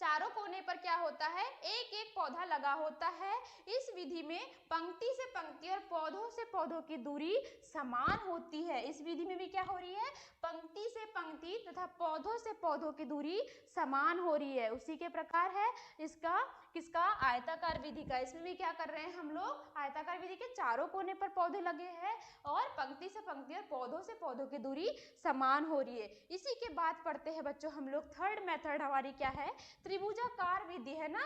चारों कोने पर क्या होता है, एक एक पौधा लगा होता है। इस विधि में पंक्ति से पंक्ति और पौधों से पौधों की दूरी समान होती है, इस विधि में भी क्या हो रही है, पंक्ति से पंक्ति तथा पौधों से पौधों की दूरी समान हो रही है, उसी के प्रकार है इसका, किसका, आयताकार विधि का। इसमें भी क्या कर रहे हैं हम लोग, आयताकार विधि के चारों कोने पर पौधे लगे हैं और पंक्ति से पंक्ति और पौधों से पौधों की दूरी समान हो रही है। इसी के बाद पढ़ते हैं बच्चों हम लोग, थर्ड मेथड हमारी क्या है, त्रिभुजाकार विधि, है ना।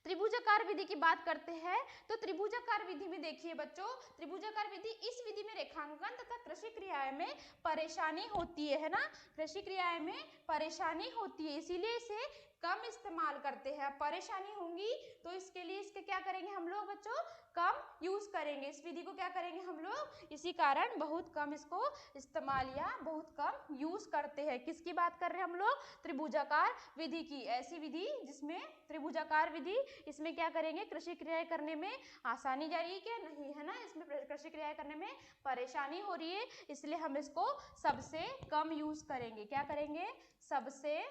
त्रिभुजाकार विधि की बात करते हैं, तो त्रिभुजाकार विधि में देखिए बच्चों, त्रिभुजाकार विधि, इस विधि में रेखांकन तथा कृषि क्रियाएं में परेशानी होती है ना, कृषि क्रियाएं में परेशानी होती है, इसीलिए इसे कम इस्तेमाल करते हैं। परेशानी होंगी तो इसके लिए इसके क्या करेंगे हम लोग बच्चों, कम यूज करेंगे, इस विधि को क्या करेंगे हम लोग, इसी कारण बहुत कम इसको इस्तेमाल या बहुत कम यूज करते हैं। किसकी बात कर रहे हैं हम लोग, त्रिभुजाकार विधि की, ऐसी विधि जिसमें त्रिभुजाकार विधि, इसमें क्या करेंगे, कृषि क्रियाएं करने में आसानी जा रही है क्या, नहीं, है ना, इसमें कृषि क्रियाएं करने में परेशानी हो रही है, इसलिए हम इसको सबसे कम यूज करेंगे, क्या करेंगे, सबसे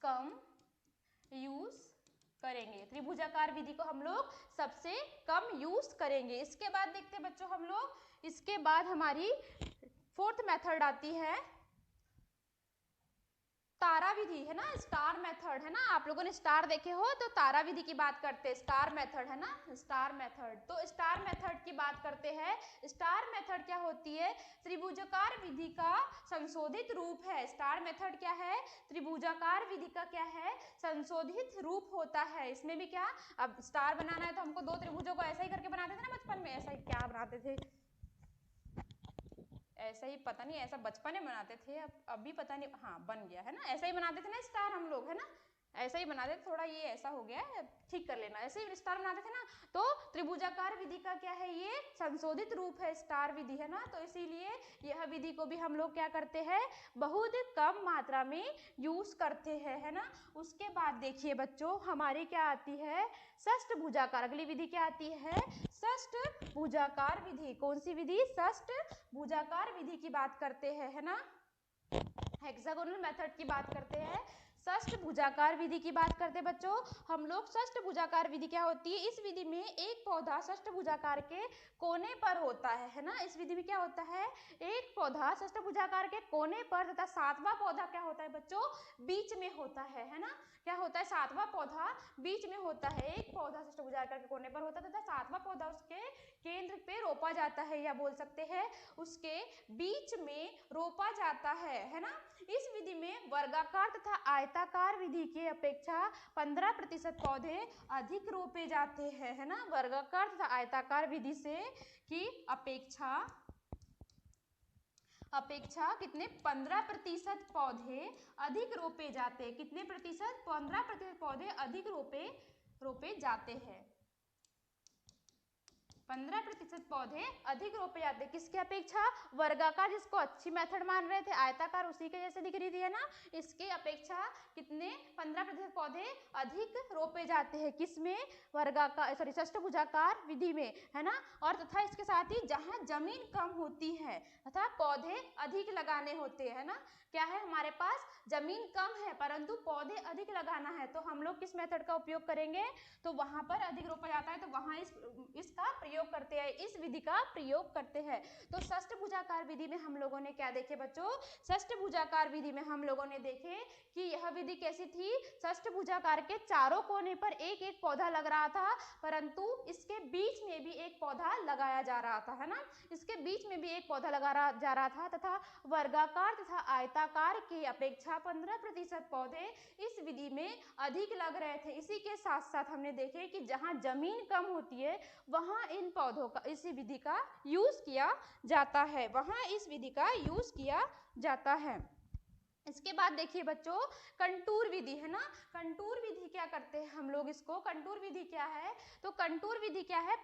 कम यूज करेंगे, त्रिभुजाकार विधि को हम लोग सबसे कम यूज करेंगे। इसके बाद देखते हैं बच्चों हम लोग, इसके बाद हमारी फोर्थ मेथड आती है तारा विधि, है ना, स्टार मेथड, है ना, आप लोगों ने स्टार देखे हो तो तारा विधि की बात करते हैं, स्टार मेथड, है ना, स्टार मेथड। तो स्टार मेथड की बात करते हैं, स्टार मेथड क्या होती है, त्रिभुजाकार विधि का संशोधित रूप है। स्टार मेथड क्या है, त्रिभुजाकार विधि का क्या है, संशोधित रूप होता है। इसमें भी क्या, अब स्टार बनाना है तो हमको दो त्रिभुजों को ऐसा ही करके बनाते थे ना बचपन में, ऐसा ही क्या बनाते थे, ऐसा ही, पता नहीं ऐसा बचपन में बनाते थे, अब अभी पता नहीं, हाँ बन गया है ना, ऐसा ही बनाते थे ना स्टार हम लोग, है ना, ऐसा ही बनाते थे, थोड़ा ये ऐसा हो गया है, ठीक कर लेना, ऐसे ही स्टार बनाते थे ना। तो त्रिभुजाकार विधि का क्या है, ये संशोधित रूप है स्टार विधि, है ना, तो इसीलिए यह विधि को भी हम लोग क्या करते हैं, बहुत कम मात्रा में यूज करते हैं, है ना। उसके बाद देखिए बच्चों हमारी क्या आती है, षष्ठ भुजाकार, अगली विधि क्या आती है, षष्ठ भुजाकार विधि। कौन सी विधि, षष्ठ भुजाकार विधि की बात करते हैं, है ना, हेक्सागोनल मेथड की बात करते हैं। षष्ठभुजाकार विधि की बात करते हैं बच्चों हम लोग। षष्ठभुजाकार विधि क्या होती है? इस विधि में एक पौधा षष्ठभुजाकार के कोने पर होता है ना। इस विधि में क्या होता है? एक पौधा षष्ठभुजाकार के कोने पर तथा सातवां पौधा क्या होता है बच्चों? बीच में होता है ना। क्या होता है? सातवां पौधा बीच में होता है। एक पौधा षष्ठभुजाकार के कोने पर होता है तथा सातवां पौधा उसके केंद्र पे रोपा जाता है, या बोल सकते हैं उसके बीच में रोपा जाता है ना। इस विधि में वर्गाकार तथा आयताकार विधि की अपेक्षा 15% पौधे अधिक रोपे जाते हैं, है ना। वर्गाकार तथा आयताकार विधि से की अपेक्षा कितने? 15% पौधे अधिक रोपे जाते हैं। कितने प्रतिशत? 15% पौधे अधिक रोपे जाते हैं। 15% पौधे अधिक रोपे जाते हैं। किसके अपेक्षा? वर्गाकार जिसको अच्छी मेथड मान रहे थे, आयताकार उसी के जैसे दिख रही थी, है ना। इसके अपेक्षा कितने? 15% पौधे अधिक रोपे जाते हैं। किसमें? वर्गाकार सॉरी षष्ठभुजाकार विधि में, है ना। और तथा इसके साथ ही जहां जमीन कम होती है तथा पौधे अधिक लगाने होते हैं ना। क्या है हमारे पास? जमीन कम है परंतु पौधे अधिक लगाना है, तो हम लोग किस मेथड का उपयोग करेंगे? तो वहां पर अधिक रोपा जाता है तो वहां इसका प्रयोग करते हैं, इस विधि का प्रयोग करते हैं। तो षष्ठभुजाकार विधि में हम लोगों ने क्या देखे बच्चों? षष्ठभुजाकार विधि में हम लोगों ने देखे कि यह विधि कैसी थी? षष्ठभुजाकार के चारों कोने पर एक एक पौधा लग रहा था, परंतु इसके बीच में भी एक पौधा लगाया जा रहा था, है ना। इसके बीच में भी एक पौधा लगाया जा रहा था तथा वर्गाकार तथा आयताकार की अपेक्षा 15% पौधे इस विधि में अधिक लग रहे थे। इसी के साथ साथ हमने देखे कि जहां जमीन कम होती है वहां इन पौधों का, इसी विधि का यूज किया जाता है, वहां इस विधि का यूज किया जाता है। इसके बाद देखिए बच्चों कंटूर विधि, है ना। कंटूर विधि क्या करते हैं हम लोग इसको? कंटूर विधि क्या है? तो कंटूर विधि क्या है?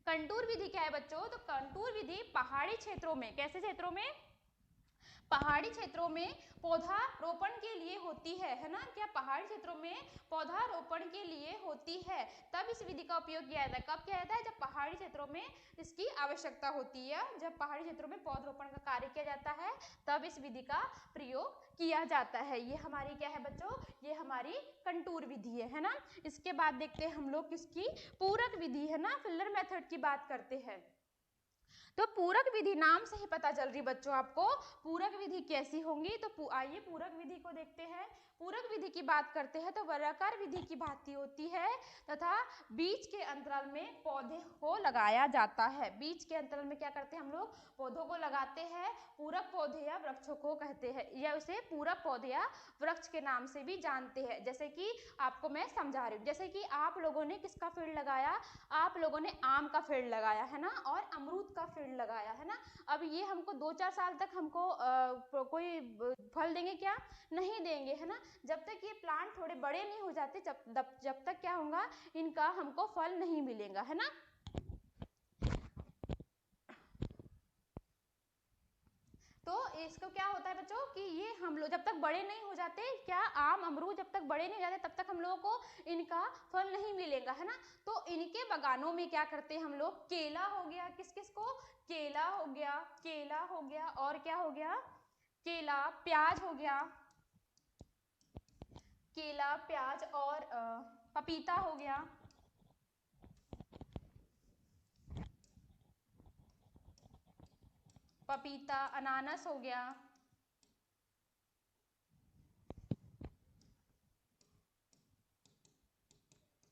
कंटूर विधि क्या है बच्चों? तो कंटूर विधि पहाड़ी क्षेत्रों में, कैसे क्षेत्रों में? पहाड़ी क्षेत्रों में पौधा रोपण के लिए होती है ना। क्या पहाड़ी क्षेत्रों में पौधा रोपण के लिए होती है, तब इस विधि का उपयोग किया जाता है। कब किया जाता है? जब पहाड़ी क्षेत्रों में इसकी आवश्यकता होती है, जब पहाड़ी क्षेत्रों में पौधरोपण का कार्य किया जाता है तब इस विधि का प्रयोग किया जाता है। ये हमारी क्या है बच्चों? ये हमारी कंटूर विधि है ना। इसके बाद देखते हैं हम लोग किसकी? पूरक विधि, है ना। फिलर मेथड की बात करते हैं। तो पूरक विधि नाम से ही पता चल रही बच्चों आपको पूरक विधि कैसी होंगी। तो आइए पूरक विधि को देखते हैं। पूरक विधि की बात करते हैं तो वर्गाकार विधि की भांति होती है तथा बीच के अंतराल में पौधे को लगाया जाता है। बीच के अंतराल में क्या करते हैं हम लोग? पौधों को लगाते हैं। पूरक पौधे या वृक्षों को कहते हैं, या उसे पूरक पौधे या वृक्ष के नाम से भी जानते हैं। जैसे कि आपको मैं समझा रही हूँ, जैसे कि आप लोगों ने किसका पेड़ लगाया? आप लोगों ने आम का पेड़ लगाया है ना, और अमरूद का पेड़ लगाया है ना। अब ये हमको 2-4 साल तक हमको कोई फल देंगे क्या? नहीं देंगे, है ना। जब तक ये प्लांट थोड़े बड़े नहीं हो जाते जब तक क्या होगा? इनका हमको फल नहीं मिलेगा, है ना। तो इसको क्या होता है बच्चों कि ये हम लोग जब तक बड़े नहीं हो जाते, क्या आम अमरूद जब तक बड़े नहीं हो जाते तब तक हम लोगों को इनका फल नहीं मिलेगा, है ना। तो इनके बागानों में क्या करते हैं हम लोग? केला हो गया, किस किस को? केला हो गया और क्या हो गया? केला, प्याज हो गया, केला प्याज और पपीता हो गया, पपीता, अनानास हो गया,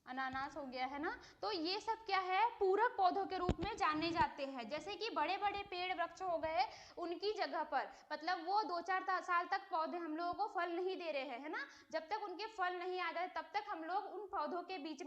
अनानास हो गया, है ना। तो ये सब क्या है? पूरक पौधों के रूप में जाने जाते हैं। जैसे कि बड़े बड़े पेड़ वृक्ष हो गए, उनकी जगह पर मतलब वो 2-4 साल तक पौधे हम लोगों को फल नहीं दे रहे हैं, है ना। जब तक उनके फल नहीं आ जाए तब तक हम लोग उन पौधों के बीच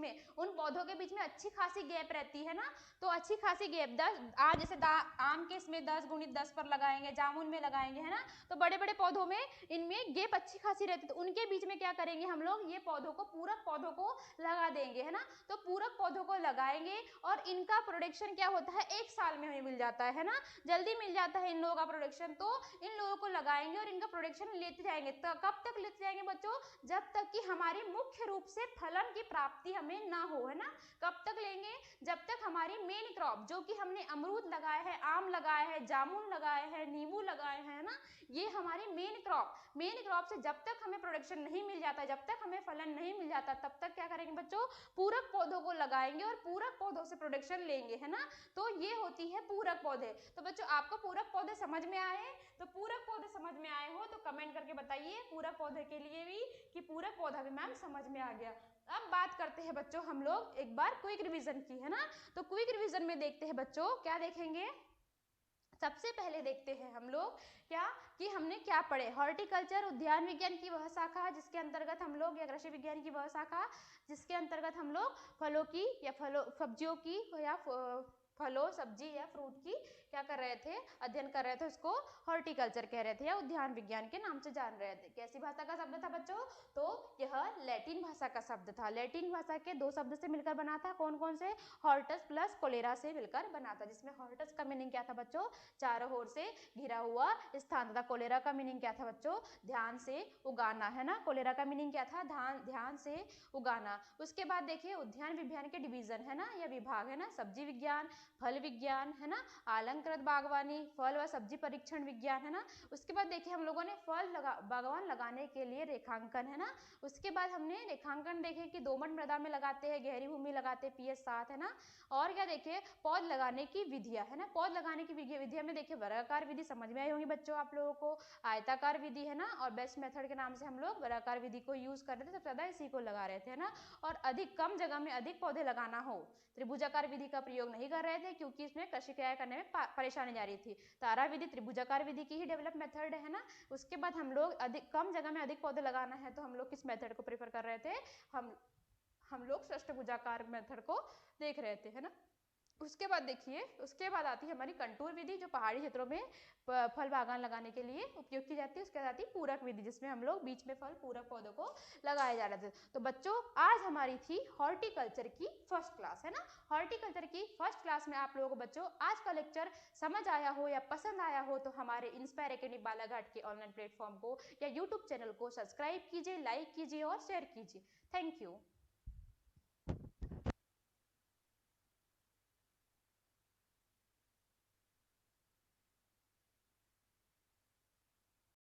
में अच्छी खासी गैप रहती है ना। तो अच्छी खासी गैप 10 आज जैसे आम के इसमें 10x10 पर लगाएंगे, जामुन में लगाएंगे, है ना। तो बड़े बड़े पौधों में इनमें गैप अच्छी खासी रहती है, तो उनके बीच में क्या करेंगे हम लोग? ये पौधों को, पूरक पौधों को लगा देंगे। लेंगे, है ना, तो पूरक पौधों को लगाएंगे और इनका प्रोडक्शन क्या होता है, 1 साल में हमें मिल जाता है ना, जल्दी मिल जाता है इन लोगों का प्रोडक्शन। तो इन लोगों को लगाएंगे और इनका प्रोडक्शन लेते जाएंगे। तो कब तक लेते जाएंगे बच्चों, जब तक कि हमारी मुख्य रूप से फलन की प्राप्ति हमें ना हो, है ना। कब तक लेंगे, जब तक हमारी मेन क्रॉप, जो कि हमने अमरूद लगाए हैं, आम लगाए हैं, जामुन लगाए हैं, नींबू लगाए हैं ना, ये हमारी मेन क्रॉप से जब तक हमें प्रोडक्शन नहीं मिल जाता, जब तक हमें फलन नहीं मिल जाता, तब तक क्या करेंगे बच्चों, पूरक पौधों को लगाएंगे और पूरक पौधों से प्रोडक्शन लेंगे, है ना। तो ये होती है पूरक पौधे। तो बच्चों आपको पूरक पौधे समझ में आए, तो पूरक पौधे समझ में आए हो तो कमेंट करके बताइए पूरक पौधे के लिए भी कि पूरक पौधा भी मैम समझ में आ गया। अब बात करते हैं बच्चों हम लोग एक बार क्विक रिवीजन की, है ना। तो क्विक रिवीजन में देखते हैं बच्चों क्या देखेंगे, सबसे पहले देखते हैं हम लोग क्या कि हमने क्या पढ़े, हॉर्टिकल्चर उद्यान विज्ञान की वह शाखा जिसके अंतर्गत हम लोग, या कृषि विज्ञान की वह शाखा जिसके अंतर्गत हम लोग फलों की या सब्जियों की या फलों सब्जी या फ्रूट की क्या कर रहे थे, अध्ययन कर रहे थे, उसको हॉर्टिकल्चर कह रहे थे या उद्यान विज्ञान के नाम से जान रहे थे। कैसी भाषा का शब्द था बच्चों, तो यह लैटिन भाषा का शब्द था। लैटिन भाषा के 2 शब्द से मिलकर बना था, कौन कौन से, हॉर्टस प्लस कोलेरा से मिलकर बना था, जिसमें हॉर्टस का मीनिंग क्या था बच्चों, चारों ओर से घिरा हुआ स्थान था। कोलेरा का मीनिंग क्या था बच्चों, ध्यान से उगाना, है ना। कोलेरा का मीनिंग क्या था, ध्यान से उगाना। उसके बाद देखिए उद्यान विज्ञान के डिवीजन, है ना, या विभाग, है ना, सब्जी विज्ञान, फल विज्ञान, है ना, अलंकृत बागवानी, फल व सब्जी परीक्षण विज्ञान, है ना। उसके बाद देखिए हम लोगों ने बागवान लगाने के लिए रेखांकन, है ना। उसके बाद हमने रेखांकन देखे कि दोमट मृदा में लगाते हैं, गहरी भूमि लगाते हैं, पीएच 7, है ना। और क्या देखिए पौध लगाने की विधियां, है ना, पौध लगाने की विधियां में देखिए वर्गाकार विधि समझ में आई होंगी बच्चों आप लोगों को, आयताकार विधि, है ना, और बेस्ट मेथड के नाम से हम लोग वर्गाकार विधि को यूज कर रहे थे, सबसे ज्यादा इसी को लगा रहे थे, है ना। और अधिक कम जगह में अधिक पौधे लगाना हो, त्रिभुजाकार विधि का प्रयोग नहीं कर रहे थे क्योंकि इसमें कृषि क्रिया करने में परेशानी जा रही थी। तारा विधि त्रिभुजाकार विधि की ही डेवलप मेथड है ना। उसके बाद हम लोग अधिक कम जगह में अधिक पौधे लगाना है तो हम लोग किस मेथड को प्रेफर कर रहे थे, हम लोग षष्ठभुजाकार मेथड को देख रहे थे, है ना। उसके बाद देखिए उसके बाद आती है हमारी कंटूर विधि जो पहाड़ी क्षेत्रों में फल बागान लगाने के लिए उपयोग की जाती है। उसके बाद आती है पूरक विधि जिसमें हम लोग बीच में फल पूरक पौधों को लगाए जा रहे थे। तो बच्चों आज हमारी थी हॉर्टिकल्चर की फर्स्ट क्लास, है ना। हॉर्टिकल्चर की फर्स्ट क्लास में आप लोगों को बच्चों आज का लेक्चर समझ आया हो या पसंद आया हो तो हमारे इंस्पायर एकेडमी बालाघाट के ऑनलाइन प्लेटफॉर्म को या यूट्यूब चैनल को सब्सक्राइब कीजिए, लाइक कीजिए और शेयर कीजिए। Thank you.